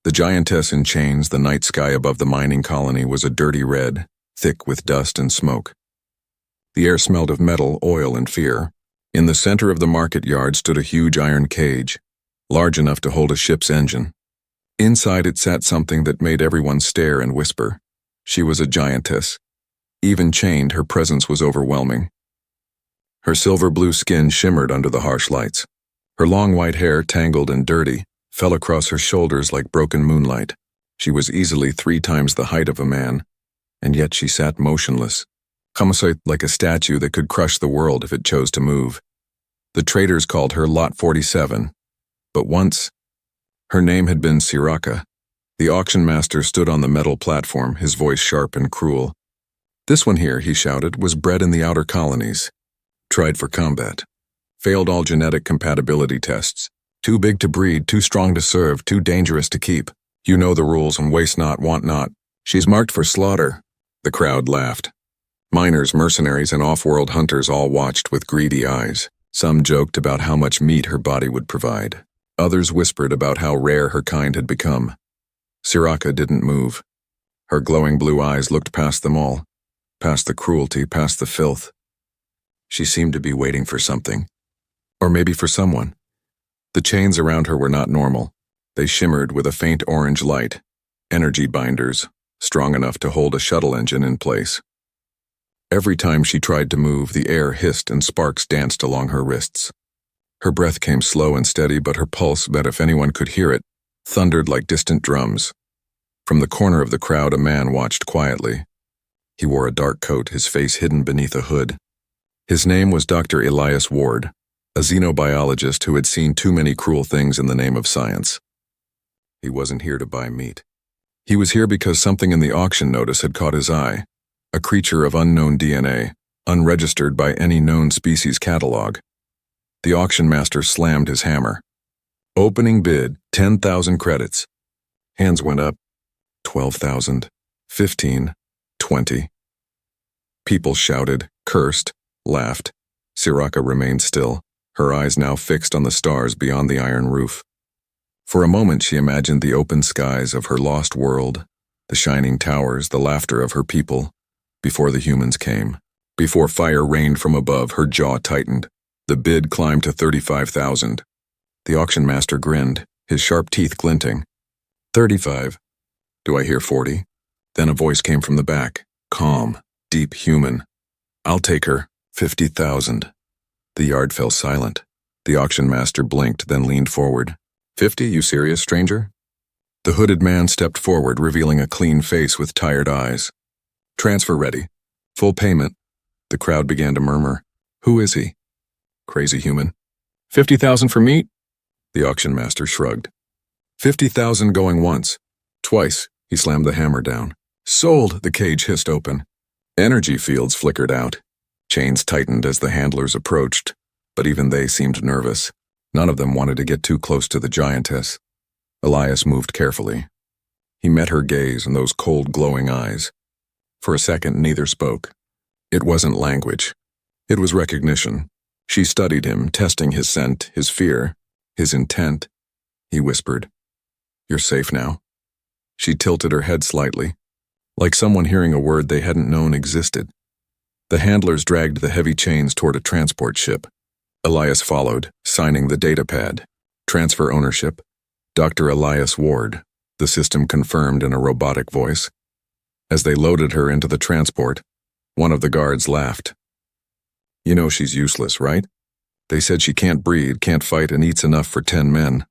The Giantess in chains, the night sky above the mining colony was a dirty red, thick with dust and smoke. The air smelled of metal, oil, and fear. In the center of the market yard stood a huge iron cage, large enough to hold a ship's engine. Inside it sat something that made everyone stare and whisper. She was a giantess. Even chained, her presence was overwhelming. Her silver-blue skin shimmered under the harsh lights. Her long white hair, tangled and dirty, fell across her shoulders like broken moonlight. She was easily 3 times the height of a man, and yet she sat motionless, like a statue that could crush the world if it chose to move. The traders called her Lot 47, but once, her name had been Sira'ka. The auction master stood on the metal platform, his voice sharp and cruel. "This one here," he shouted, "was bred in the outer colonies. Tried for combat. Failed all genetic compatibility tests. Too big to breed, too strong to serve, too dangerous to keep. You know the rules and waste not, want not. She's marked for slaughter." The crowd laughed. Miners, mercenaries, and off-world hunters all watched with greedy eyes. Some joked about how much meat her body would provide. Others whispered about how rare her kind had become. Sira'ka didn't move. Her glowing blue eyes looked past them all, past the cruelty, past the filth. She seemed to be waiting for something. Or maybe for someone. The chains around her were not normal. They shimmered with a faint orange light, energy binders, strong enough to hold a shuttle engine in place. Every time she tried to move, the air hissed and sparks danced along her wrists. Her breath came slow and steady, but her pulse, that if anyone could hear it, thundered like distant drums. From the corner of the crowd, a man watched quietly. He wore a dark coat, his face hidden beneath a hood. His name was Dr. Elias Ward, a xenobiologist who had seen too many cruel things in the name of science. He wasn't here to buy meat. He was here because something in the auction notice had caught his eye, a creature of unknown DNA, unregistered by any known species catalog. The auction master slammed his hammer. Opening bid, 10,000 credits. Hands went up. 12,000, 15, 20. People shouted, cursed, laughed. Sira'ka remained still, her eyes now fixed on the stars beyond the iron roof. For a moment she imagined the open skies of her lost world, the shining towers, the laughter of her people, before the humans came. Before fire rained from above, her jaw tightened. The bid climbed to 35,000. The auction master grinned, his sharp teeth glinting. 35. Do I hear 40? Then a voice came from the back, calm, deep, human. I'll take her, 50,000. The yard fell silent. The auction master blinked, then leaned forward. 50, you serious, stranger? The hooded man stepped forward, revealing a clean face with tired eyes. Transfer ready. Full payment. The crowd began to murmur. Who is he? Crazy human. 50,000 for meat? The auction master shrugged. 50,000 going once. Twice. He slammed the hammer down. Sold, the cage hissed open. Energy fields flickered out. Chains tightened as the handlers approached, but even they seemed nervous. None of them wanted to get too close to the giantess. Elias moved carefully. He met her gaze and those cold, glowing eyes. For a second, neither spoke. It wasn't language. It was recognition. She studied him, testing his scent, his fear, his intent. He whispered, "You're safe now." She tilted her head slightly, like someone hearing a word they hadn't known existed. The handlers dragged the heavy chains toward a transport ship. Elias followed, signing the data pad. Transfer ownership, Dr. Elias Ward, the system confirmed in a robotic voice. As they loaded her into the transport, one of the guards laughed. You know she's useless, right? They said she can't breed, can't fight, and eats enough for 10 men.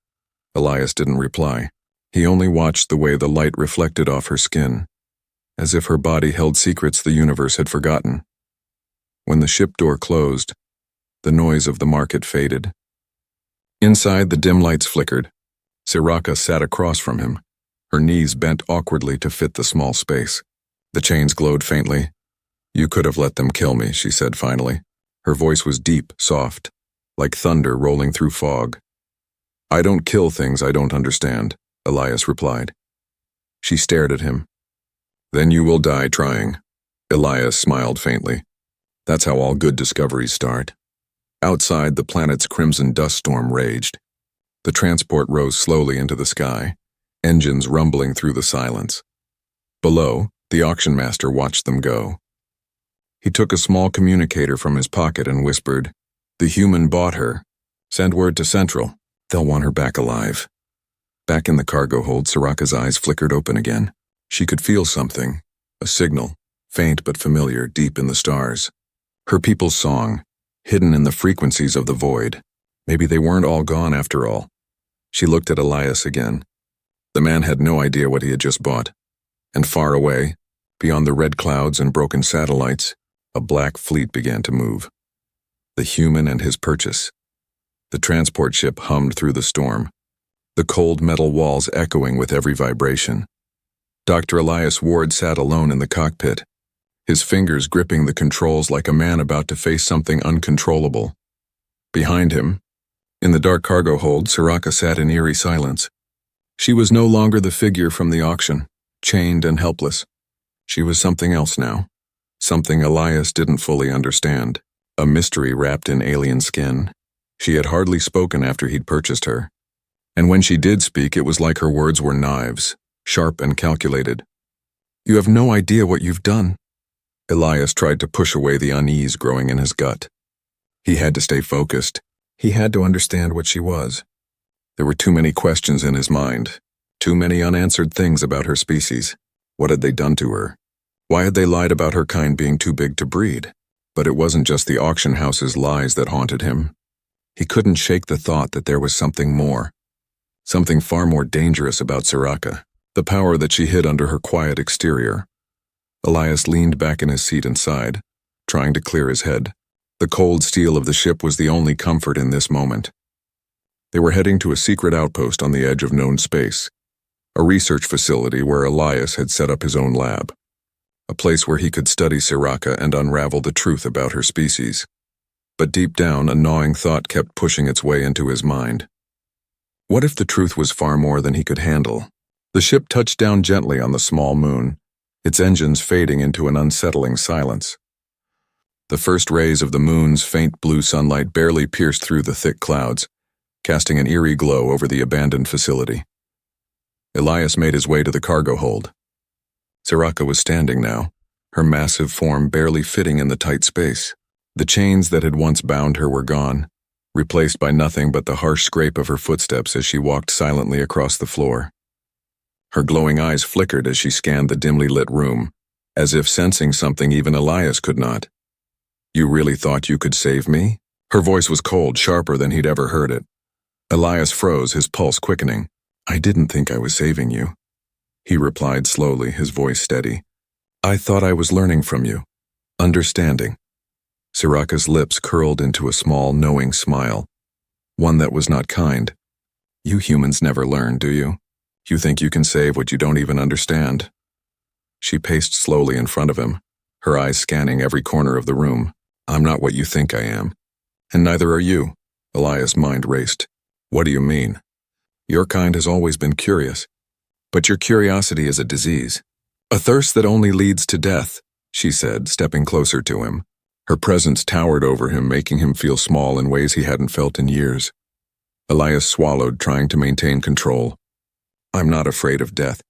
Elias didn't reply. He only watched the way the light reflected off her skin, as if her body held secrets the universe had forgotten. When the ship door closed, the noise of the market faded. Inside, the dim lights flickered. Sira'ka sat across from him, her knees bent awkwardly to fit the small space. The chains glowed faintly. You could have let them kill me, she said finally. Her voice was deep, soft, like thunder rolling through fog. I don't kill things I don't understand, Elias replied. She stared at him. Then you will die trying. Elias smiled faintly. That's how all good discoveries start. Outside, the planet's crimson dust storm raged. The transport rose slowly into the sky, engines rumbling through the silence. Below, the auction master watched them go. He took a small communicator from his pocket and whispered, "The human bought her. Send word to Central. They'll want her back alive." Back in the cargo hold, Sira'ka's eyes flickered open again. She could feel something, a signal, faint but familiar, deep in the stars. Her people's song, hidden in the frequencies of the void. Maybe they weren't all gone after all. She looked at Elias again. The man had no idea what he had just bought. And far away, beyond the red clouds and broken satellites, a black fleet began to move. The human and his purchase. The transport ship hummed through the storm, the cold metal walls echoing with every vibration. Dr. Elias Ward sat alone in the cockpit, his fingers gripping the controls like a man about to face something uncontrollable. Behind him, in the dark cargo hold, Sira'ka sat in eerie silence. She was no longer the figure from the auction, chained and helpless. She was something else now, something Elias didn't fully understand, a mystery wrapped in alien skin. She had hardly spoken after he'd purchased her. And when she did speak, it was like her words were knives, sharp and calculated. "You have no idea what you've done." Elias tried to push away the unease growing in his gut. He had to stay focused. He had to understand what she was. There were too many questions in his mind, too many unanswered things about her species. What had they done to her? Why had they lied about her kind being too big to breed? But it wasn't just the auction house's lies that haunted him. He couldn't shake the thought that there was something more, something far more dangerous about Sira'ka, the power that she hid under her quiet exterior. Elias leaned back in his seat and sighed, trying to clear his head. The cold steel of the ship was the only comfort in this moment. They were heading to a secret outpost on the edge of known space, a research facility where Elias had set up his own lab, a place where he could study Sira'ka and unravel the truth about her species. But deep down, a gnawing thought kept pushing its way into his mind. What if the truth was far more than he could handle? The ship touched down gently on the small moon, its engines fading into an unsettling silence. The first rays of the moon's faint blue sunlight barely pierced through the thick clouds, casting an eerie glow over the abandoned facility. Elias made his way to the cargo hold. Sira'ka was standing now, her massive form barely fitting in the tight space. The chains that had once bound her were gone, replaced by nothing but the harsh scrape of her footsteps as she walked silently across the floor. Her glowing eyes flickered as she scanned the dimly lit room, as if sensing something even Elias could not. "You really thought you could save me?" Her voice was cold, sharper than he'd ever heard it. Elias froze, his pulse quickening. "I didn't think I was saving you," he replied slowly, his voice steady. "I thought I was learning from you, understanding." Sira'ka's lips curled into a small, knowing smile, one that was not kind. "You humans never learn, do you? You think you can save what you don't even understand." She paced slowly in front of him, her eyes scanning every corner of the room. "I'm not what you think I am. And neither are you." Elias' mind raced. "What do you mean?" "Your kind has always been curious. But your curiosity is a disease. A thirst that only leads to death," she said, stepping closer to him. Her presence towered over him, making him feel small in ways he hadn't felt in years. Elias swallowed, trying to maintain control. "I'm not afraid of death.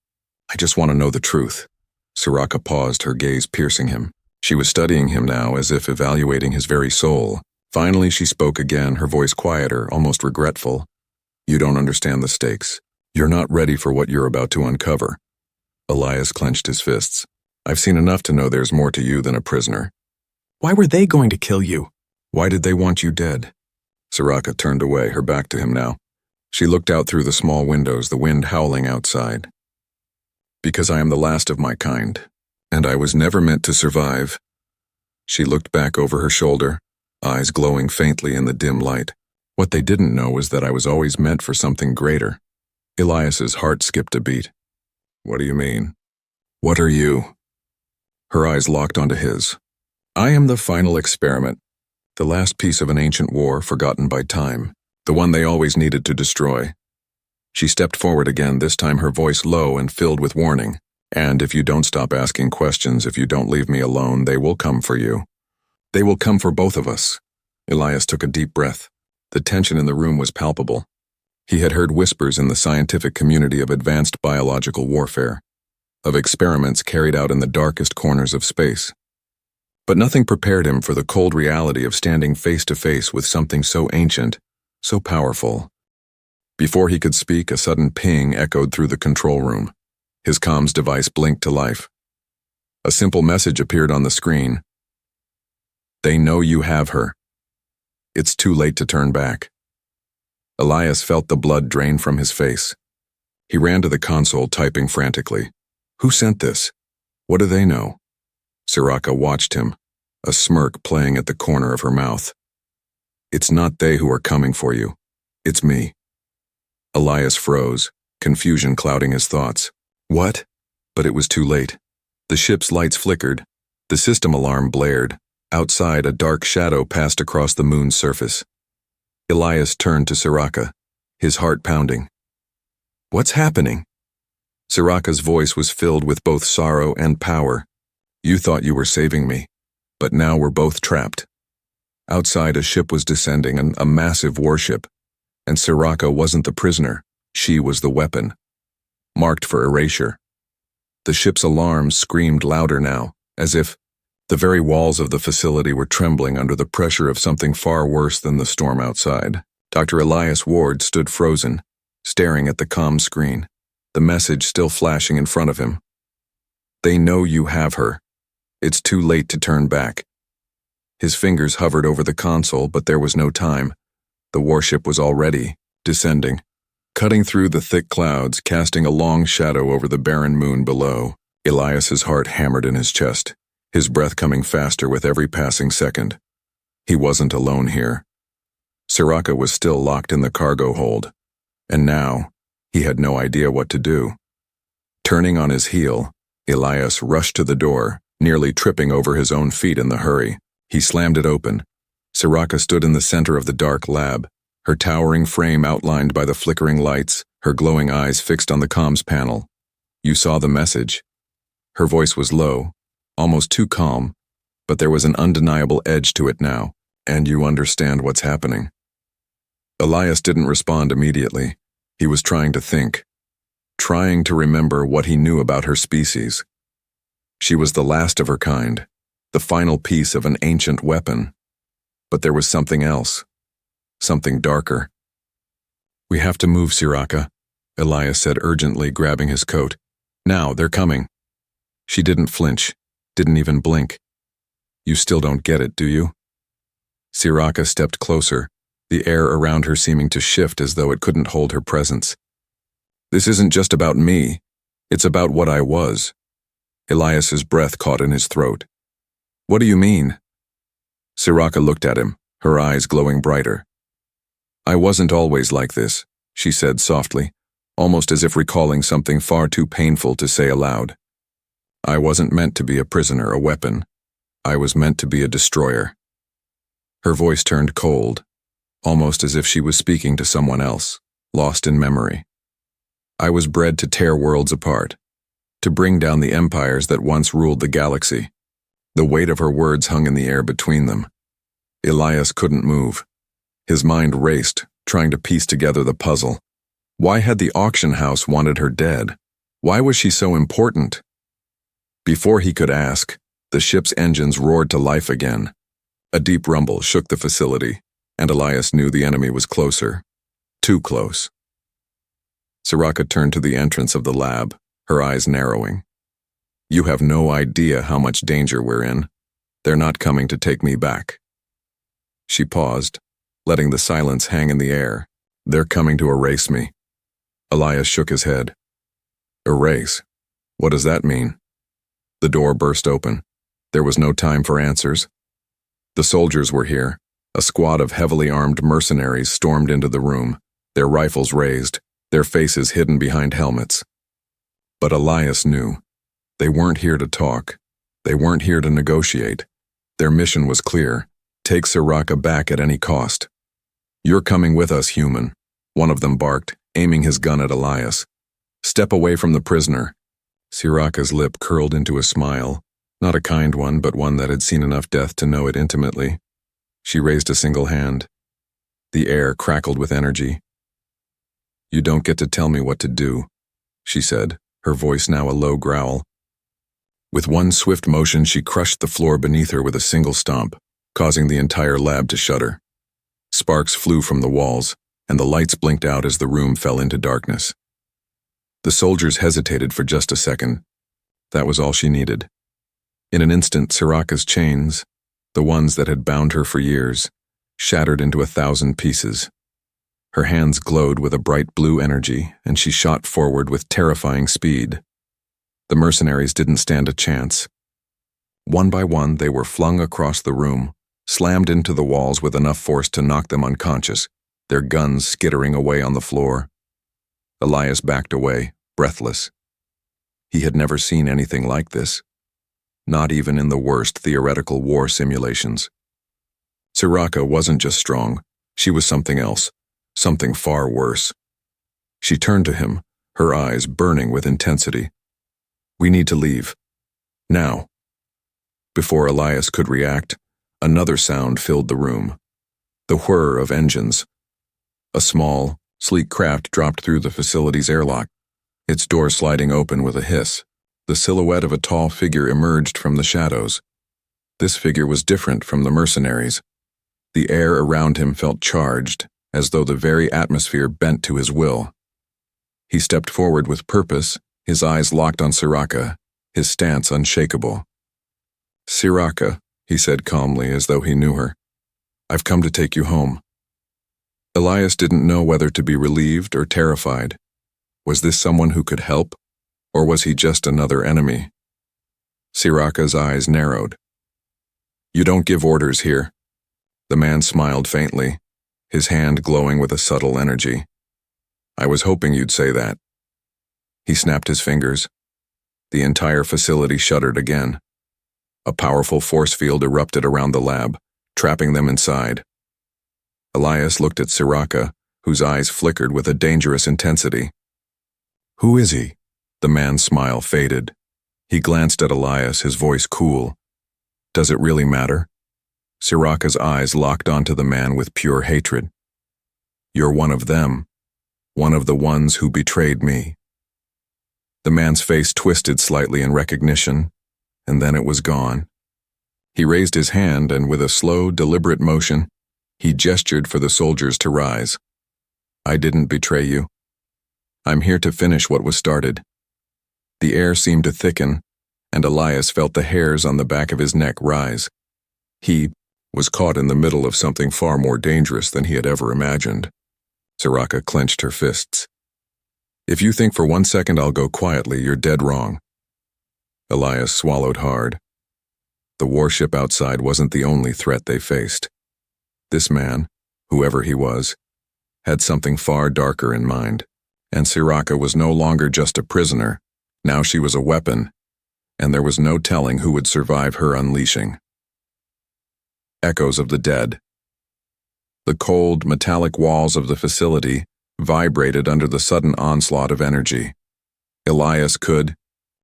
I just want to know the truth." Sira'ka paused, her gaze piercing him. She was studying him now, as if evaluating his very soul. Finally, she spoke again, her voice quieter, almost regretful. "You don't understand the stakes. You're not ready for what you're about to uncover." Elias clenched his fists. "I've seen enough to know there's more to you than a prisoner." "Why were they going to kill you?" "Why did they want you dead?" Sira'ka turned away, her back to him now. She looked out through the small windows, the wind howling outside. "Because I am the last of my kind, and I was never meant to survive." She looked back over her shoulder, eyes glowing faintly in the dim light. What they didn't know was that I was always meant for something greater. Elias's heart skipped a beat. "What do you mean? What are you?" Her eyes locked onto his. "I am the final experiment, the last piece of an ancient war forgotten by time, the one they always needed to destroy." She stepped forward again, this time her voice low and filled with warning. "And if you don't stop asking questions, if you don't leave me alone, they will come for you. They will come for both of us." Elias took a deep breath. The tension in the room was palpable. He had heard whispers in the scientific community of advanced biological warfare, of experiments carried out in the darkest corners of space. But nothing prepared him for the cold reality of standing face to face with something so ancient, so powerful. Before he could speak, a sudden ping echoed through the control room. His comms device blinked to life. A simple message appeared on the screen. "They know you have her. It's too late to turn back." Elias felt the blood drain from his face. He ran to the console, typing frantically. Who sent this? What do they know? Sira'ka watched him, a smirk playing at the corner of her mouth. "It's not they who are coming for you. It's me." Elias froze, confusion clouding his thoughts. What? But it was too late. The ship's lights flickered. The system alarm blared. Outside, a dark shadow passed across the moon's surface. Elias turned to Sira'ka, his heart pounding. "What's happening?" Sira'ka's voice was filled with both sorrow and power. "You thought you were saving me, but now we're both trapped." Outside, a ship was descending, a massive warship, and Sira'ka wasn't the prisoner, she was the weapon, marked for erasure. The ship's alarms screamed louder now, as if the very walls of the facility were trembling under the pressure of something far worse than the storm outside. Dr. Elias Ward stood frozen, staring at the comm screen, the message still flashing in front of him. "They know you have her. It's too late to turn back." His fingers hovered over the console, but there was no time. The warship was already descending, cutting through the thick clouds, casting a long shadow over the barren moon below. Elias's heart hammered in his chest, his breath coming faster with every passing second. He wasn't alone here. Sira'ka was still locked in the cargo hold, and now he had no idea what to do. Turning on his heel, Elias rushed to the door, nearly tripping over his own feet in the hurry. He slammed it open. Sira'ka stood in the center of the dark lab, her towering frame outlined by the flickering lights, her glowing eyes fixed on the comms panel. "You saw the message." Her voice was low, almost too calm, but there was an undeniable edge to it now. "And you understand what's happening." Elias didn't respond immediately. He was trying to think, trying to remember what he knew about her species. She was the last of her kind, the final piece of an ancient weapon. But there was something else, something darker. "We have to move, Sira'ka," Elias said urgently, grabbing his coat. "Now, they're coming." She didn't flinch, didn't even blink. "You still don't get it, do you?" Sira'ka stepped closer, the air around her seeming to shift as though it couldn't hold her presence. "This isn't just about me. It's about what I was." Elias's breath caught in his throat. "What do you mean?" Sira'ka looked at him, her eyes glowing brighter. "I wasn't always like this," she said softly, almost as if recalling something far too painful to say aloud. "I wasn't meant to be a prisoner, a weapon. I was meant to be a destroyer." Her voice turned cold, almost as if she was speaking to someone else, lost in memory. "I was bred to tear worlds apart, to bring down the empires that once ruled the galaxy." The weight of her words hung in the air between them. Elias couldn't move. His mind raced, trying to piece together the puzzle. Why had the auction house wanted her dead? Why was she so important? Before he could ask, the ship's engines roared to life again. A deep rumble shook the facility, and Elias knew the enemy was closer. Too close. Sira'ka turned to the entrance of the lab, her eyes narrowing. "You have no idea how much danger we're in. They're not coming to take me back." She paused, letting the silence hang in the air. "They're coming to erase me." Elias shook his head. "Erase? What does that mean?" The door burst open. There was no time for answers. The soldiers were here. A squad of heavily armed mercenaries stormed into the room, their rifles raised, their faces hidden behind helmets. But Elias knew. They weren't here to talk. They weren't here to negotiate. Their mission was clear. Take Sira'ka back at any cost. "You're coming with us, human," one of them barked, aiming his gun at Elias. "Step away from the prisoner." Sira'ka's lip curled into a smile, not a kind one, but one that had seen enough death to know it intimately. She raised a single hand. The air crackled with energy. You don't get to tell me what to do, she said, her voice now a low growl. With one swift motion, she crushed the floor beneath her with a single stomp, causing the entire lab to shudder. Sparks flew from the walls, and the lights blinked out as the room fell into darkness. The soldiers hesitated for just a second. That was all she needed. In an instant, Sira'ka's chains, the ones that had bound her for years, shattered into 1,000 pieces. Her hands glowed with a bright blue energy, and she shot forward with terrifying speed. The mercenaries didn't stand a chance. One by one, they were flung across the room, slammed into the walls with enough force to knock them unconscious, their guns skittering away on the floor. Elias backed away, breathless. He had never seen anything like this, not even in the worst theoretical war simulations. Sira'ka wasn't just strong, she was something else. Something far worse. She turned to him, her eyes burning with intensity. We need to leave. Now. Before Elias could react, another sound filled the room. The whir of engines. A small, sleek craft dropped through the facility's airlock, its door sliding open with a hiss. The silhouette of a tall figure emerged from the shadows. This figure was different from the mercenaries. The air around him felt charged, as though the very atmosphere bent to his will. He stepped forward with purpose, his eyes locked on Sira'ka, his stance unshakable. Sira'ka, he said calmly as though he knew her. I've come to take you home. Elias didn't know whether to be relieved or terrified. Was this someone who could help, or was he just another enemy? Sira'ka's eyes narrowed. You don't give orders here. The man smiled faintly, his hand glowing with a subtle energy. I was hoping you'd say that. He snapped his fingers. The entire facility shuddered again. A powerful force field erupted around the lab, trapping them inside. Elias looked at Sira'ka, whose eyes flickered with a dangerous intensity. Who is he? The man's smile faded. He glanced at Elias, his voice cool. Does it really matter? Sira'ka's eyes locked onto the man with pure hatred. You're one of them, one of the ones who betrayed me. The man's face twisted slightly in recognition, and then it was gone. He raised his hand and with a slow, deliberate motion, he gestured for the soldiers to rise. I didn't betray you. I'm here to finish what was started. The air seemed to thicken, and Elias felt the hairs on the back of his neck rise. He was caught in the middle of something far more dangerous than he had ever imagined. Sira'ka clenched her fists. If you think for 1 second I'll go quietly, you're dead wrong. Elias swallowed hard. The warship outside wasn't the only threat they faced. This man, whoever he was, had something far darker in mind, and Sira'ka was no longer just a prisoner. Now she was a weapon, and there was no telling who would survive her unleashing. Echoes of the dead. The cold, metallic walls of the facility vibrated under the sudden onslaught of energy. Elias could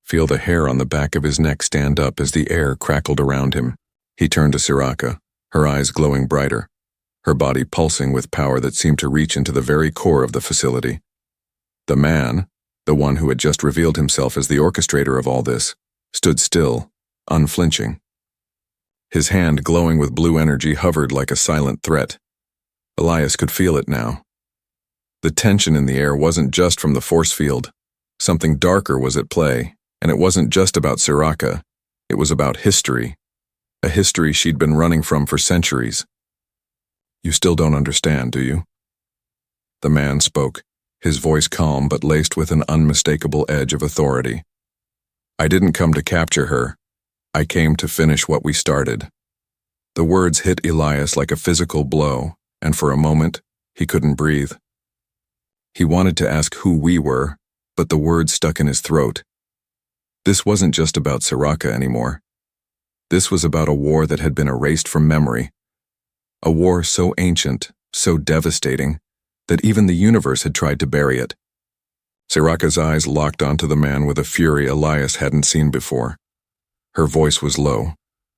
feel the hair on the back of his neck stand up as the air crackled around him. He turned to Sira'ka, her eyes glowing brighter, her body pulsing with power that seemed to reach into the very core of the facility. The man, the one who had just revealed himself as the orchestrator of all this, stood still, unflinching. His hand, glowing with blue energy, hovered like a silent threat. Elias could feel it now. The tension in the air wasn't just from the force field. Something darker was at play, and it wasn't just about Sira'ka. It was about history, a history she'd been running from for centuries. You still don't understand, do you? The man spoke, his voice calm but laced with an unmistakable edge of authority. I didn't come to capture her. I came to finish what we started. The words hit Elias like a physical blow, and for a moment, he couldn't breathe. He wanted to ask who we were, but the words stuck in his throat. This wasn't just about Sira'ka anymore. This was about a war that had been erased from memory. A war so ancient, so devastating, that even the universe had tried to bury it. Sira'ka's eyes locked onto the man with a fury Elias hadn't seen before. Her voice was low,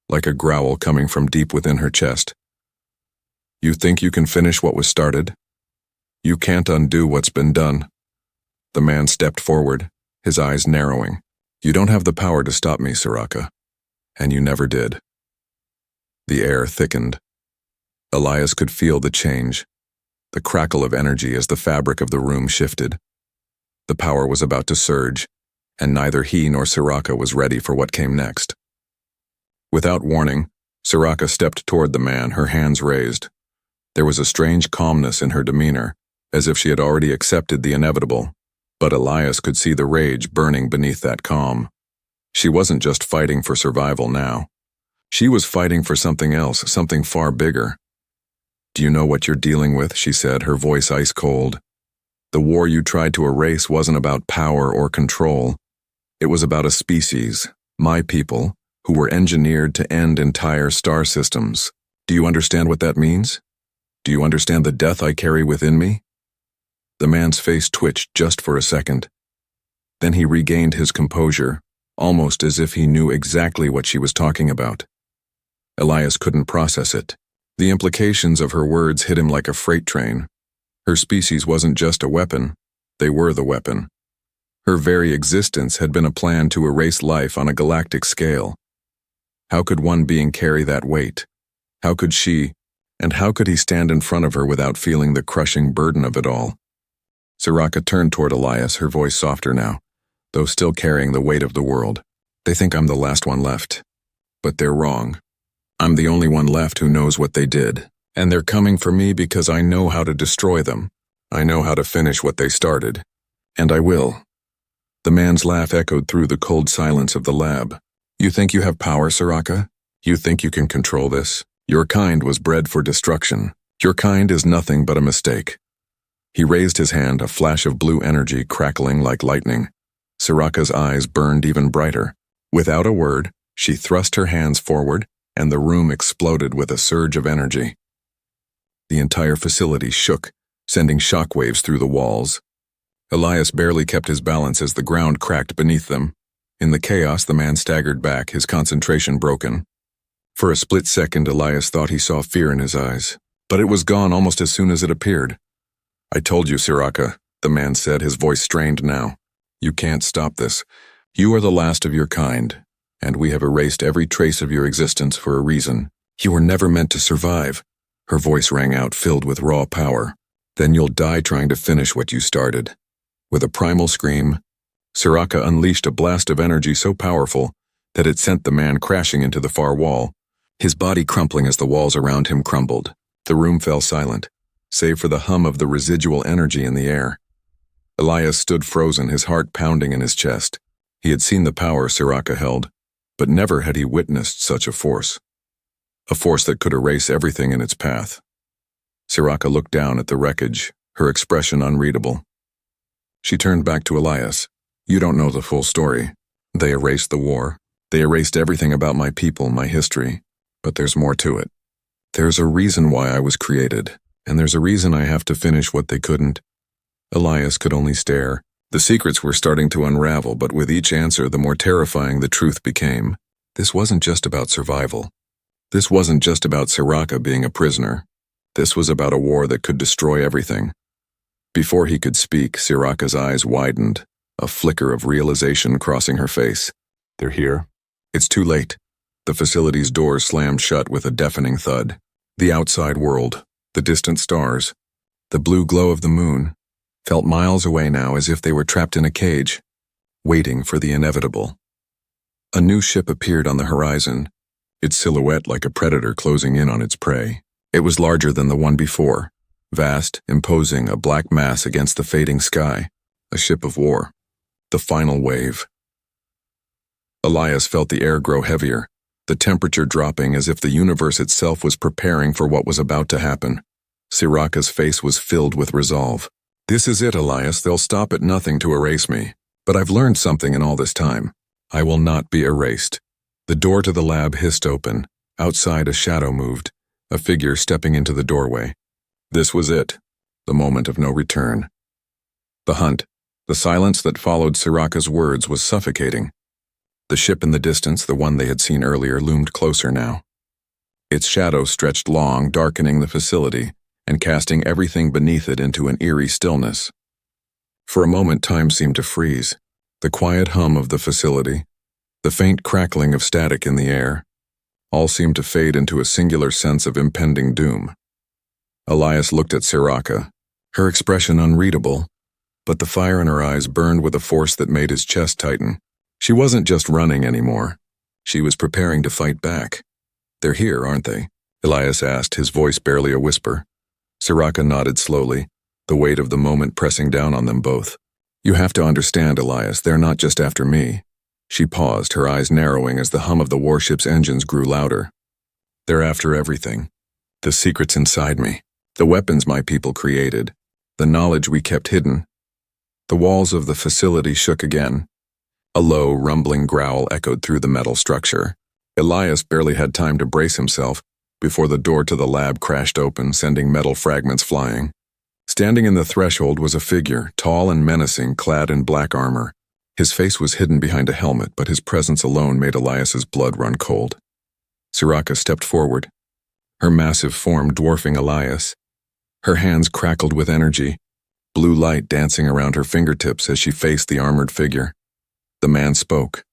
like a growl coming from deep within her chest. You think you can finish what was started? You can't undo what's been done. The man stepped forward, his eyes narrowing. You don't have the power to stop me, Sira'ka. And you never did. The air thickened. Elias could feel the change, the crackle of energy as the fabric of the room shifted. The power was about to surge, and neither he nor Sira'ka was ready for what came next. Without warning, Sira'ka stepped toward the man, her hands raised. There was a strange calmness in her demeanor, as if she had already accepted the inevitable, but Elias could see the rage burning beneath that calm. She wasn't just fighting for survival now. She was fighting for something else, something far bigger. Do you know what you're dealing with? She said, her voice ice cold. The war you tried to erase wasn't about power or control. It was about a species, my people, who were engineered to end entire star systems. Do you understand what that means? Do you understand the death I carry within me? The man's face twitched just for a second. Then he regained his composure, almost as if he knew exactly what she was talking about. Elias couldn't process it. The implications of her words hit him like a freight train. Her species wasn't just a weapon, they were the weapon. Her very existence had been a plan to erase life on a galactic scale. How could one being carry that weight? How could she, and how could he stand in front of her without feeling the crushing burden of it all? Sira'ka turned toward Elias, her voice softer now, though still carrying the weight of the world. They think I'm the last one left. But they're wrong. I'm the only one left who knows what they did, and they're coming for me because I know how to destroy them. I know how to finish what they started. And I will. The man's laugh echoed through the cold silence of the lab. You think you have power, Sira'ka? You think you can control this? Your kind was bred for destruction. Your kind is nothing but a mistake. He raised his hand, a flash of blue energy crackling like lightning. Sira'ka's eyes burned even brighter. Without a word, she thrust her hands forward, and the room exploded with a surge of energy. The entire facility shook, sending shockwaves through the walls. Elias barely kept his balance as the ground cracked beneath them. In the chaos, the man staggered back, his concentration broken. For a split second, Elias thought he saw fear in his eyes, but it was gone almost as soon as it appeared. I told you, Sira'ka, the man said, his voice strained now. You can't stop this. You are the last of your kind, and we have erased every trace of your existence for a reason. You were never meant to survive. Her voice rang out, filled with raw power. Then you'll die trying to finish what you started. With a primal scream, Sira'ka unleashed a blast of energy so powerful that it sent the man crashing into the far wall, his body crumpling as the walls around him crumbled. The room fell silent, save for the hum of the residual energy in the air. Elias stood frozen, his heart pounding in his chest. He had seen the power Sira'ka held, but never had he witnessed such a force. A force that could erase everything in its path. Sira'ka looked down at the wreckage, her expression unreadable. She turned back to Elias. You don't know the full story. They erased the war. They erased everything about my people, my history. But there's more to it. There's a reason why I was created, and there's a reason I have to finish what they couldn't. Elias could only stare. The secrets were starting to unravel, but with each answer, the more terrifying the truth became. This wasn't just about survival. This wasn't just about Sira'ka being a prisoner. This was about a war that could destroy everything. Before he could speak, Sira'ka's eyes widened, a flicker of realization crossing her face. They're here. It's too late. The facility's doors slammed shut with a deafening thud. The outside world, the distant stars, the blue glow of the moon, felt miles away now, as if they were trapped in a cage, waiting for the inevitable. A new ship appeared on the horizon, its silhouette like a predator closing in on its prey. It was larger than the one before, vast, imposing, a black mass against the fading sky, a ship of war. The final wave. Elias felt the air grow heavier, the temperature dropping as if the universe itself was preparing for what was about to happen. Sira'ka's face was filled with resolve. This is it, Elias. They'll stop at nothing to erase me. But I've learned something in all this time. I will not be erased. The door to the lab hissed open. Outside, a shadow moved, a figure stepping into the doorway. This was it, the moment of no return. The hunt, the silence that followed Sira'ka's words, was suffocating. The ship in the distance, the one they had seen earlier, loomed closer now. Its shadow stretched long, darkening the facility, and casting everything beneath it into an eerie stillness. For a moment, time seemed to freeze. The quiet hum of the facility, the faint crackling of static in the air, all seemed to fade into a singular sense of impending doom. Elias looked at Sira'ka, her expression unreadable, but the fire in her eyes burned with a force that made his chest tighten. She wasn't just running anymore. She was preparing to fight back. "They're here, aren't they?" Elias asked, his voice barely a whisper. Sira'ka nodded slowly, the weight of the moment pressing down on them both. "You have to understand, Elias, they're not just after me." She paused, her eyes narrowing as the hum of the warship's engines grew louder. "They're after everything. The secrets inside me, the weapons my people created, the knowledge we kept hidden." The walls of the facility shook again. A low, rumbling growl echoed through the metal structure. Elias barely had time to brace himself before the door to the lab crashed open, sending metal fragments flying. Standing in the threshold was a figure, tall and menacing, clad in black armor. His face was hidden behind a helmet, but his presence alone made Elias's blood run cold. Sira'ka stepped forward, her massive form dwarfing Elias. Her hands crackled with energy, blue light dancing around her fingertips as she faced the armored figure. The man spoke,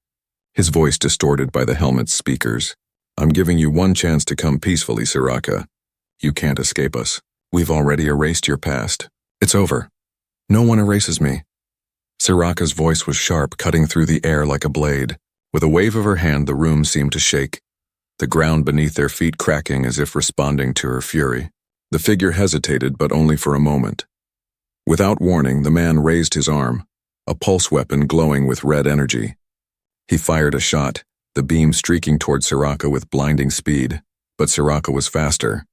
his voice distorted by the helmet's speakers. "I'm giving you one chance to come peacefully, Sira'ka. You can't escape us. We've already erased your past. It's over. No one erases me." Sira'ka's voice was sharp, cutting through the air like a blade. With a wave of her hand, the room seemed to shake, the ground beneath their feet cracking as if responding to her fury. The figure hesitated, but only for a moment. Without warning, the man raised his arm, a pulse weapon glowing with red energy. He fired a shot, the beam streaking toward Sira'ka with blinding speed, but Sira'ka was faster.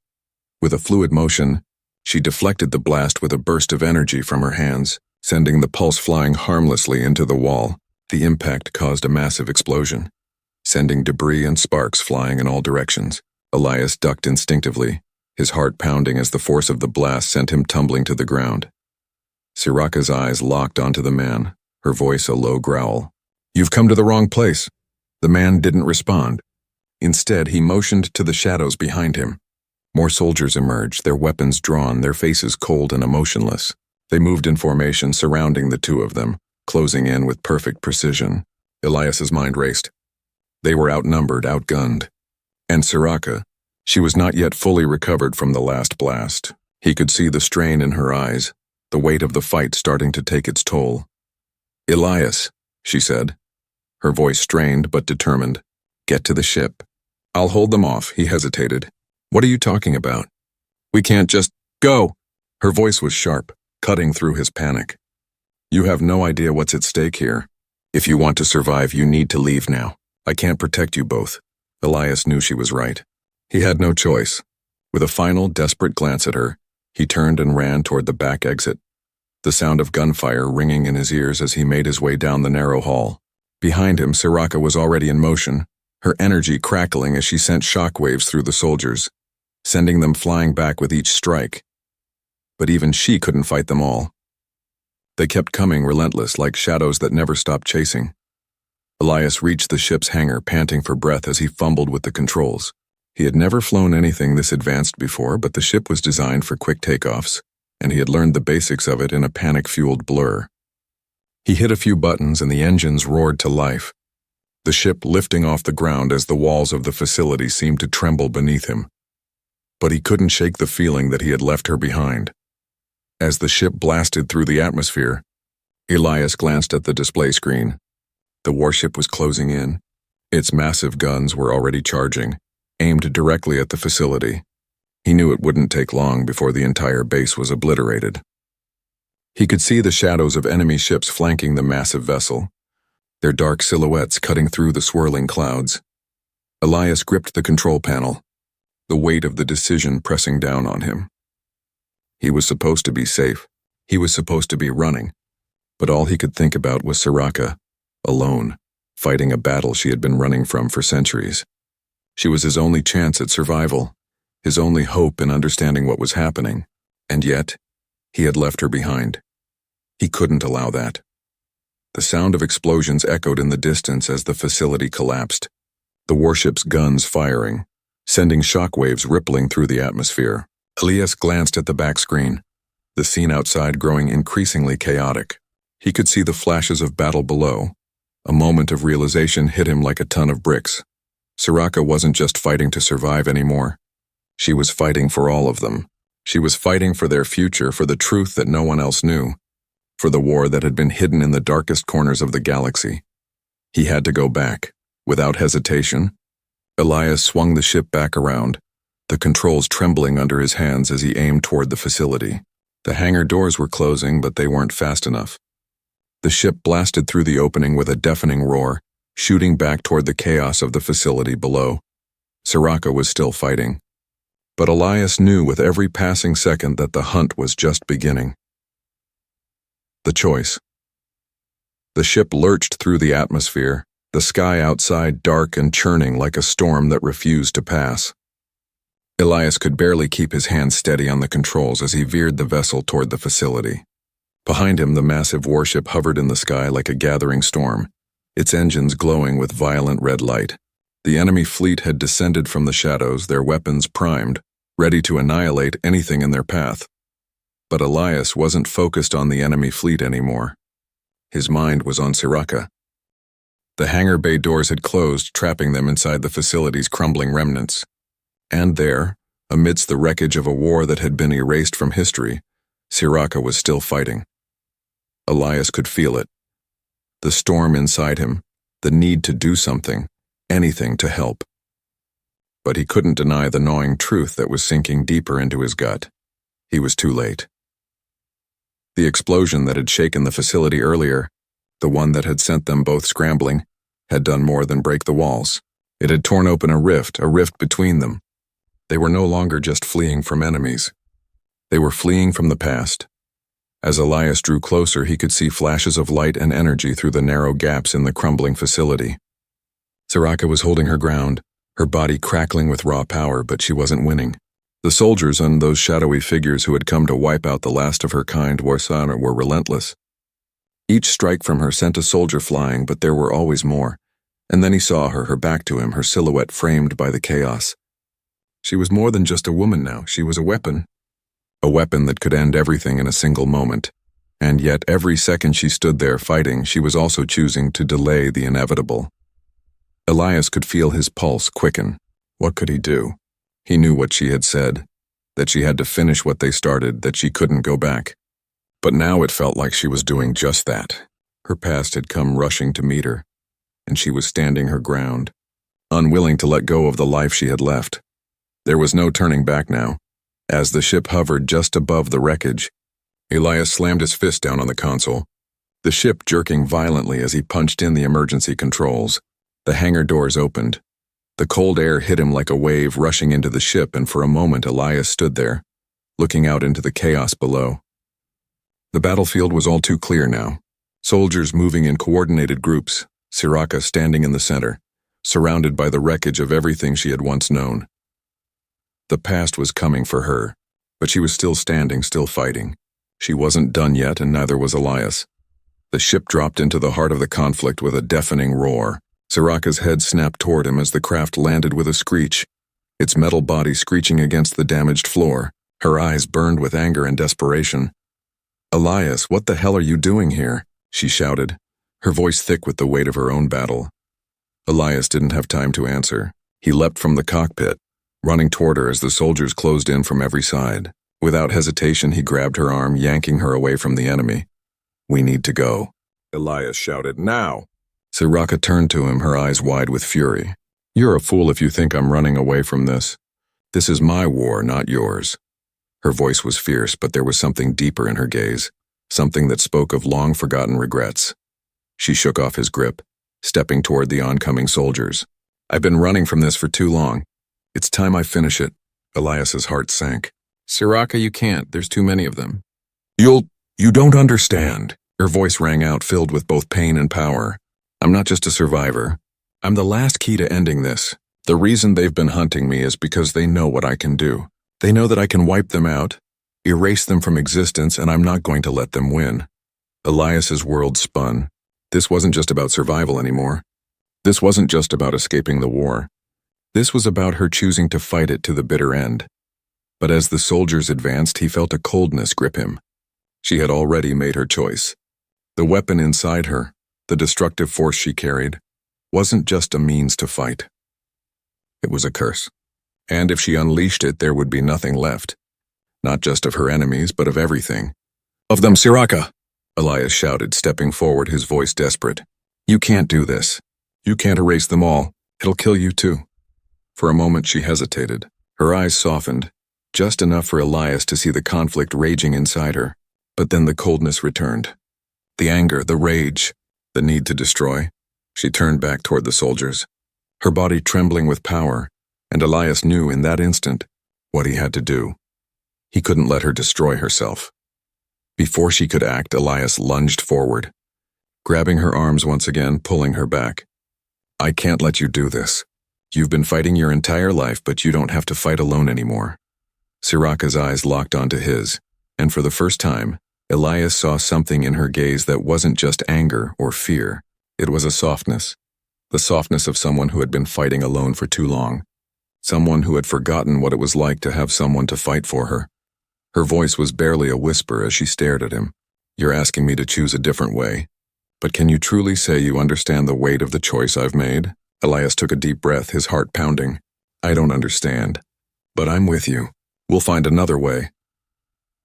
With a fluid motion, she deflected the blast with a burst of energy from her hands, sending the pulse flying harmlessly into the wall. The impact caused a massive explosion, sending debris and sparks flying in all directions. Elias ducked instinctively, his heart pounding as the force of the blast sent him tumbling to the ground. Sira'ka's eyes locked onto the man, her voice a low growl. "You've come to the wrong place." The man didn't respond. Instead, he motioned to the shadows behind him. More soldiers emerged, their weapons drawn, their faces cold and emotionless. They moved in formation, surrounding the two of them, closing in with perfect precision. Elias's mind raced. They were outnumbered, outgunned. And Sira'ka, she was not yet fully recovered from the last blast. He could see the strain in her eyes, the weight of the fight starting to take its toll. "Elias," she said, her voice strained but determined. "Get to the ship." "I'll hold them off," he hesitated. "What are you talking about?" "We can't just go." Her voice was sharp, cutting through his panic. "You have no idea what's at stake here. If you want to survive, you need to leave now. I can't protect you both." Elias knew she was right. He had no choice. With a final, desperate glance at her, he turned and ran toward the back exit, the sound of gunfire ringing in his ears as he made his way down the narrow hall. Behind him, Sira'ka was already in motion, her energy crackling as she sent shockwaves through the soldiers, sending them flying back with each strike. But even she couldn't fight them all. They kept coming, relentless, like shadows that never stopped chasing. Elias reached the ship's hangar, panting for breath as he fumbled with the controls. He had never flown anything this advanced before, but the ship was designed for quick takeoffs, and he had learned the basics of it in a panic-fueled blur. He hit a few buttons and the engines roared to life, the ship lifting off the ground as the walls of the facility seemed to tremble beneath him. But he couldn't shake the feeling that he had left her behind. As the ship blasted through the atmosphere, Elias glanced at the display screen. The warship was closing in. Its massive guns were already charging, aimed directly at the facility. He knew it wouldn't take long before the entire base was obliterated. He could see the shadows of enemy ships flanking the massive vessel, their dark silhouettes cutting through the swirling clouds. Elias gripped the control panel, the weight of the decision pressing down on him. He was supposed to be safe. He was supposed to be running. But all he could think about was Sira'ka, alone, fighting a battle she had been running from for centuries. She was his only chance at survival, his only hope in understanding what was happening, and yet, he had left her behind. He couldn't allow that. The sound of explosions echoed in the distance as the facility collapsed, the warship's guns firing, sending shockwaves rippling through the atmosphere. Elias glanced at the back screen, the scene outside growing increasingly chaotic. He could see the flashes of battle below. A moment of realization hit him like a ton of bricks. Sira'ka wasn't just fighting to survive anymore. She was fighting for all of them. She was fighting for their future, for the truth that no one else knew, for the war that had been hidden in the darkest corners of the galaxy. He had to go back, without hesitation. Elias swung the ship back around, the controls trembling under his hands as he aimed toward the facility. The hangar doors were closing, but they weren't fast enough. The ship blasted through the opening with a deafening roar, shooting back toward the chaos of the facility below. Sira'ka was still fighting. But Elias knew with every passing second that the hunt was just beginning. The choice. The ship lurched through the atmosphere, the sky outside dark and churning like a storm that refused to pass. Elias could barely keep his hands steady on the controls as he veered the vessel toward the facility. Behind him, the massive warship hovered in the sky like a gathering storm, its engines glowing with violent red light. The enemy fleet had descended from the shadows, their weapons primed, ready to annihilate anything in their path. But Elias wasn't focused on the enemy fleet anymore. His mind was on Sira'ka. The hangar bay doors had closed, trapping them inside the facility's crumbling remnants. And there, amidst the wreckage of a war that had been erased from history, Sira'ka was still fighting. Elias could feel it. The storm inside him, the need to do something, anything to help. But he couldn't deny the gnawing truth that was sinking deeper into his gut. He was too late. The explosion that had shaken the facility earlier, the one that had sent them both scrambling, had done more than break the walls. It had torn open a rift between them. They were no longer just fleeing from enemies. They were fleeing from the past. As Elias drew closer, he could see flashes of light and energy through the narrow gaps in the crumbling facility. Sira'ka was holding her ground, her body crackling with raw power, but she wasn't winning. The soldiers and those shadowy figures who had come to wipe out the last of her kind were relentless. Each strike from her sent a soldier flying, but there were always more. And then he saw her back to him, her silhouette framed by the chaos. She was more than just a woman now, she was a weapon. A weapon that could end everything in a single moment. And yet every second she stood there fighting, she was also choosing to delay the inevitable. Elias could feel his pulse quicken. What could he do? He knew what she had said, that she had to finish what they started, that she couldn't go back. But now it felt like she was doing just that. Her past had come rushing to meet her, and she was standing her ground, unwilling to let go of the life she had left. There was no turning back now. As the ship hovered just above the wreckage, Elias slammed his fist down on the console, the ship jerking violently as he punched in the emergency controls. The hangar doors opened. The cold air hit him like a wave rushing into the ship, and for a moment Elias stood there, looking out into the chaos below. The battlefield was all too clear now. Soldiers moving in coordinated groups, Sira'ka standing in the center, surrounded by the wreckage of everything she had once known. The past was coming for her, but she was still standing, still fighting. She wasn't done yet, and neither was Elias. The ship dropped into the heart of the conflict with a deafening roar. Sira'ka's head snapped toward him as the craft landed with a screech, its metal body screeching against the damaged floor. Her eyes burned with anger and desperation. "Elias, what the hell are you doing here?" she shouted, her voice thick with the weight of her own battle. Elias didn't have time to answer. He leapt from the cockpit, running toward her as the soldiers closed in from every side. Without hesitation, he grabbed her arm, yanking her away from the enemy. "We need to go," Elias shouted. "Now!" Sira'ka turned to him, her eyes wide with fury. "You're a fool if you think I'm running away from this. This is my war, not yours." Her voice was fierce, but there was something deeper in her gaze, something that spoke of long-forgotten regrets. She shook off his grip, stepping toward the oncoming soldiers. "I've been running from this for too long. It's time I finish it." Elias's heart sank. "Sira'ka, you can't. There's too many of them." You don't understand." Her voice rang out, filled with both pain and power. "I'm not just a survivor. I'm the last key to ending this. The reason they've been hunting me is because they know what I can do. They know that I can wipe them out, erase them from existence, and I'm not going to let them win." Elias's world spun. This wasn't just about survival anymore. This wasn't just about escaping the war. This was about her choosing to fight it to the bitter end. But as the soldiers advanced, he felt a coldness grip him. She had already made her choice. The weapon inside her, the destructive force she carried, wasn't just a means to fight. It was a curse. And if she unleashed it, there would be nothing left. Not just of her enemies, but of everything. "Of them, Sira'ka!" Elias shouted, stepping forward, his voice desperate. "You can't do this. You can't erase them all. It'll kill you too." For a moment she hesitated. Her eyes softened, just enough for Elias to see the conflict raging inside her. But then the coldness returned. The anger, the rage, the need to destroy. She turned back toward the soldiers, her body trembling with power, and Elias knew in that instant what he had to do. He couldn't let her destroy herself. Before she could act, Elias lunged forward, grabbing her arms once again, pulling her back. "I can't let you do this. You've been fighting your entire life, but you don't have to fight alone anymore." Sira'ka's eyes locked onto his, and for the first time, Elias saw something in her gaze that wasn't just anger or fear. It was a softness, the softness of someone who had been fighting alone for too long, someone who had forgotten what it was like to have someone to fight for her. Her voice was barely a whisper as she stared at him. "You're asking me to choose a different way. But can you truly say you understand the weight of the choice I've made?" Elias took a deep breath, his heart pounding. "I don't understand. But I'm with you. We'll find another way."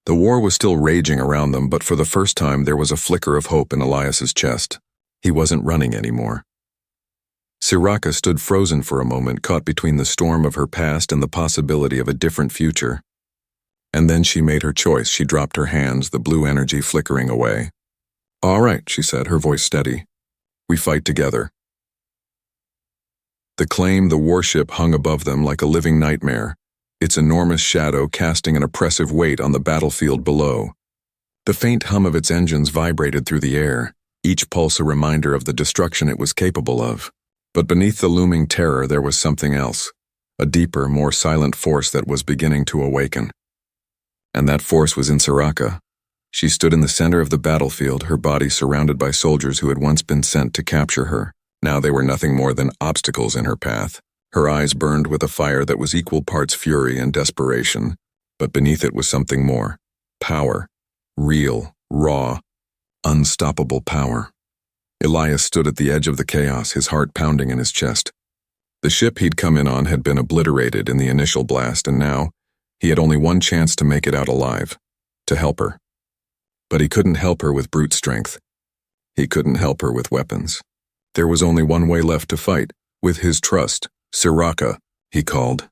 The war was still raging around them, but for the first time there was a flicker of hope in Elias's chest. He wasn't running anymore. Sira'ka stood frozen for a moment, caught between the storm of her past and the possibility of a different future. And then she made her choice. She dropped her hands, the blue energy flickering away. "All right," she said, her voice steady. "We fight together." The claim, the warship, hung above them like a living nightmare, its enormous shadow casting an oppressive weight on the battlefield below. The faint hum of its engines vibrated through the air, each pulse a reminder of the destruction it was capable of. But beneath the looming terror there was something else, a deeper, more silent force that was beginning to awaken. And that force was in Sira'ka. She stood in the center of the battlefield, her body surrounded by soldiers who had once been sent to capture her. Now they were nothing more than obstacles in her path. Her eyes burned with a fire that was equal parts fury and desperation, but beneath it was something more. Power. Real, raw, unstoppable power. Elias stood at the edge of the chaos, his heart pounding in his chest. The ship he'd come in on had been obliterated in the initial blast, and now he had only one chance to make it out alive, to help her. But he couldn't help her with brute strength. He couldn't help her with weapons. There was only one way left to fight, with his trust. "Sira'ka," he called,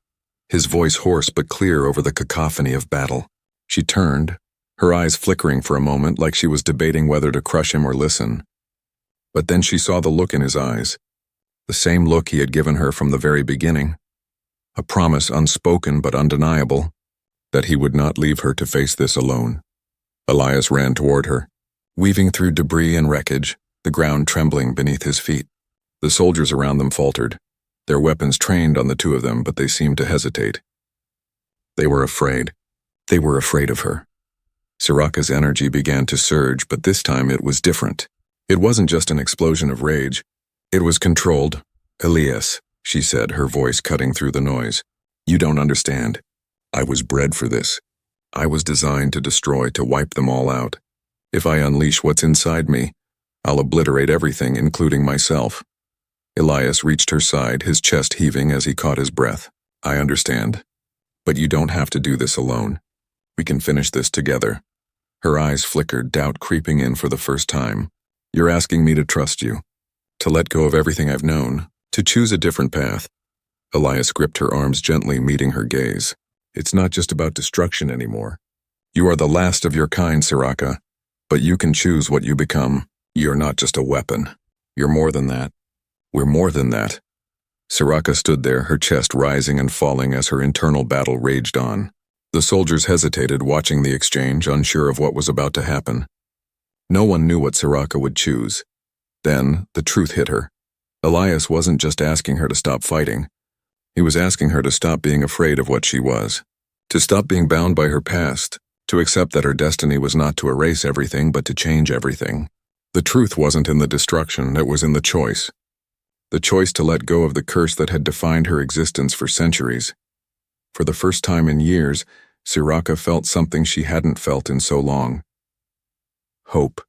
his voice hoarse but clear over the cacophony of battle. She turned, her eyes flickering for a moment like she was debating whether to crush him or listen. But then she saw the look in his eyes, the same look he had given her from the very beginning, a promise unspoken but undeniable, that he would not leave her to face this alone. Elias ran toward her, weaving through debris and wreckage, the ground trembling beneath his feet. The soldiers around them faltered, their weapons trained on the two of them, but they seemed to hesitate. They were afraid. They were afraid of her. Sira'ka's energy began to surge, but this time it was different. It wasn't just an explosion of rage. It was controlled. "Elias," she said, her voice cutting through the noise. "You don't understand. I was bred for this. I was designed to destroy, to wipe them all out. If I unleash what's inside me, I'll obliterate everything, including myself." Elias reached her side, his chest heaving as he caught his breath. "I understand. But you don't have to do this alone. We can finish this together." Her eyes flickered, doubt creeping in for the first time. "You're asking me to trust you, to let go of everything I've known, to choose a different path." Elias gripped her arms gently, meeting her gaze. "It's not just about destruction anymore. You are the last of your kind, Sira'ka, but you can choose what you become. You're not just a weapon. You're more than that. We're more than that." Sira'ka stood there, her chest rising and falling as her internal battle raged on. The soldiers hesitated, watching the exchange, unsure of what was about to happen. No one knew what Sira'ka would choose. Then, the truth hit her. Elias wasn't just asking her to stop fighting. He was asking her to stop being afraid of what she was, to stop being bound by her past, to accept that her destiny was not to erase everything but to change everything. The truth wasn't in the destruction, it was in the choice. The choice to let go of the curse that had defined her existence for centuries. For the first time in years, Sira'ka felt something she hadn't felt in so long. Hope.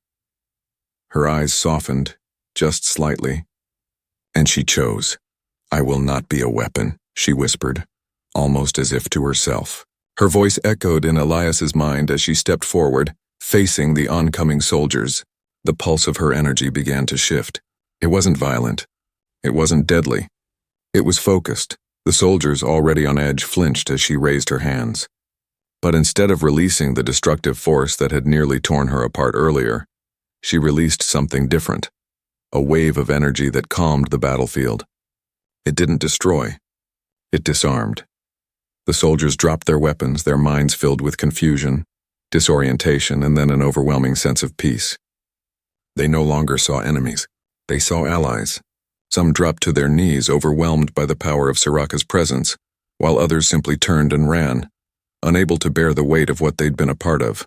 Her eyes softened, just slightly. And she chose. "I will not be a weapon," she whispered, almost as if to herself. Her voice echoed in Elias's mind as she stepped forward, facing the oncoming soldiers. The pulse of her energy began to shift. It wasn't violent. It wasn't deadly. It was focused. The soldiers, already on edge, flinched as she raised her hands. But instead of releasing the destructive force that had nearly torn her apart earlier, she released something different. A wave of energy that calmed the battlefield. It didn't destroy. It disarmed. The soldiers dropped their weapons, their minds filled with confusion, disorientation, and then an overwhelming sense of peace. They no longer saw enemies. They saw allies. Some dropped to their knees, overwhelmed by the power of Sira'ka's presence, while others simply turned and ran, unable to bear the weight of what they'd been a part of.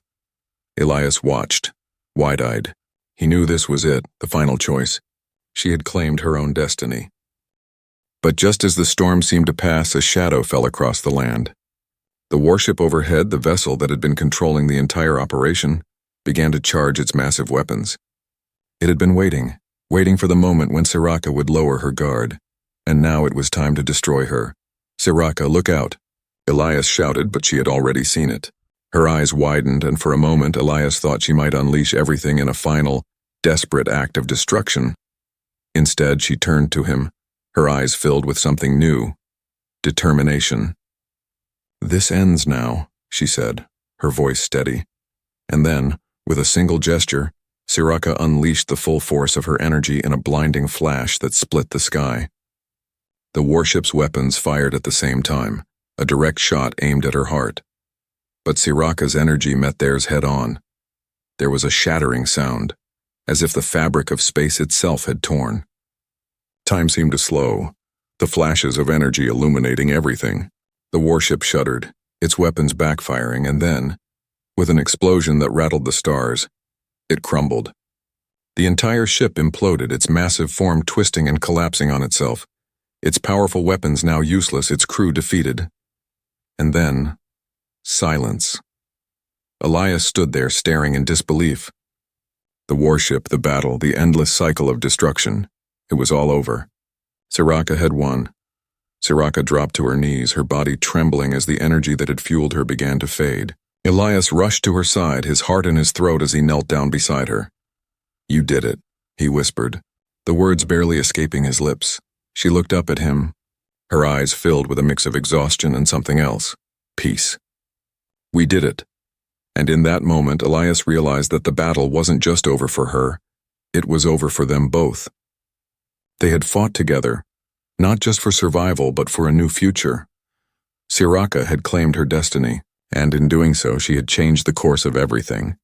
Elias watched, wide-eyed. He knew this was it, the final choice. She had claimed her own destiny. But just as the storm seemed to pass, a shadow fell across the land. The warship overhead, the vessel that had been controlling the entire operation, began to charge its massive weapons. It had been waiting for the moment when Sira'ka would lower her guard, and now it was time to destroy her. "Sira'ka, look out!" Elias shouted, but she had already seen it. Her eyes widened, and for a moment Elias thought she might unleash everything in a final, desperate act of destruction. Instead, she turned to him, her eyes filled with something new. Determination. "This ends now," she said, her voice steady. And then, with a single gesture, Sira'ka unleashed the full force of her energy in a blinding flash that split the sky. The warship's weapons fired at the same time, a direct shot aimed at her heart. But Sira'ka's energy met theirs head-on. There was a shattering sound, as if the fabric of space itself had torn. Time seemed to slow, the flashes of energy illuminating everything. The warship shuddered, its weapons backfiring, and then, with an explosion that rattled the stars, it crumbled. The entire ship imploded, its massive form twisting and collapsing on itself, its powerful weapons now useless, its crew defeated. And then, silence. Elias stood there staring in disbelief. The warship, the battle, the endless cycle of destruction. It was all over. Sira'ka had won. Sira'ka dropped to her knees, her body trembling as the energy that had fueled her began to fade. Elias rushed to her side, his heart in his throat as he knelt down beside her. "You did it," he whispered, the words barely escaping his lips. She looked up at him, her eyes filled with a mix of exhaustion and something else. Peace. "We did it." And in that moment, Elias realized that the battle wasn't just over for her, it was over for them both. They had fought together, not just for survival, but for a new future. Sira'ka had claimed her destiny, and in doing so, she had changed the course of everything.